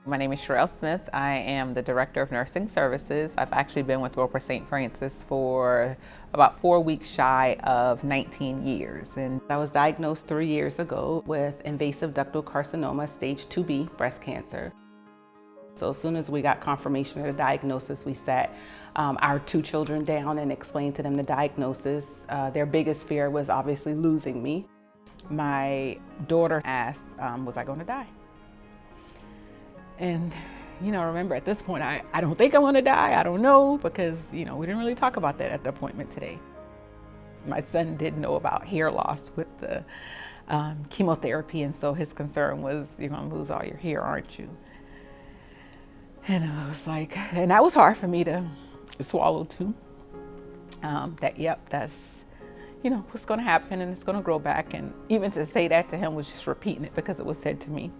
My name is Sherrel Smith. I am the Director of Nursing Services. I've actually been with Roper St. Francis for about 4 weeks shy of 19 years. And I was diagnosed 3 years ago with invasive ductal carcinoma, stage 2B breast cancer. So as soon as we got confirmation of the diagnosis, we sat our 2 children down and explained to them the diagnosis. Their biggest fear was obviously losing me. My daughter asked, was I going to die? And, remember at this point, I don't think I'm gonna die. I don't know, because, we didn't really talk about that at the appointment today. My son did know about hair loss with the chemotherapy, and so his concern was, you're gonna lose all your hair, aren't you? And I was like, and that was hard for me to swallow too. That's, what's gonna happen, and it's gonna grow back. And even to say that to him was just repeating it because it was said to me.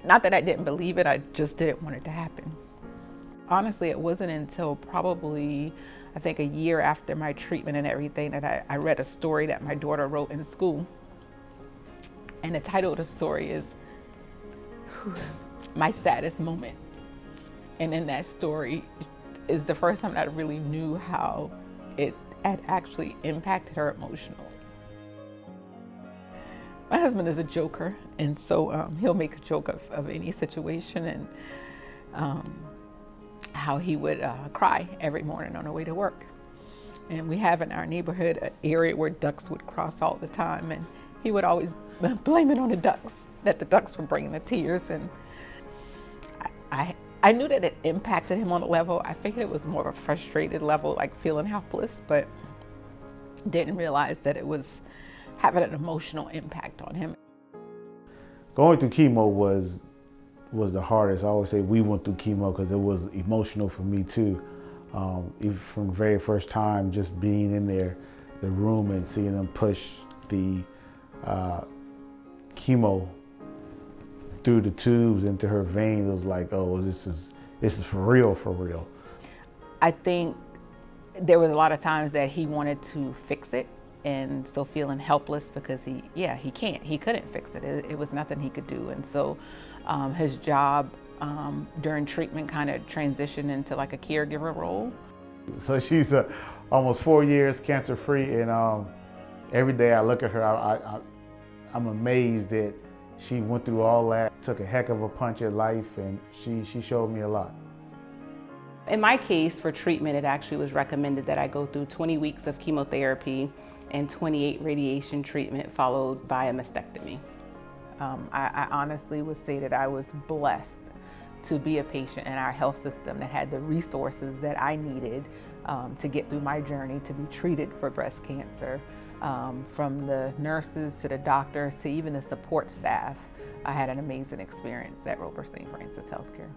Not that I didn't believe it, I just didn't want it to happen. Honestly, it wasn't until probably, I think, a year after my treatment and everything that I read a story that my daughter wrote in school. And the title of the story is My Saddest Moment. And in that story is the first time that I really knew how it had actually impacted her emotionally. My husband is a joker, and so he'll make a joke of any situation, and how he would cry every morning on the way to work. And we have in our neighborhood an area where ducks would cross all the time, and he would always blame it on the ducks, that the ducks were bringing the tears. And I knew that it impacted him on a level. I figured it was more of a frustrated level, like feeling helpless, but didn't realize that it was having an emotional impact on him. Going through chemo was the hardest. I always say we went through chemo because it was emotional for me too. Even from the very first time, just being in the room and seeing them push the chemo through the tubes into her veins, it was like, oh, this is for real, for real. I think there was a lot of times that he wanted to fix it, and so feeling helpless because he couldn't fix it. It was nothing he could do. And so his job during treatment kind of transitioned into like a caregiver role. So she's almost 4 years cancer free, and every day I look at her, I'm amazed that she went through all that, took a heck of a punch at life, and she showed me a lot. In my case, for treatment, it actually was recommended that I go through 20 weeks of chemotherapy and 28 radiation treatment followed by a mastectomy. I honestly would say that I was blessed to be a patient in our health system that had the resources that I needed to get through my journey to be treated for breast cancer. From the nurses to the doctors to even the support staff, I had an amazing experience at Roper St. Francis Healthcare.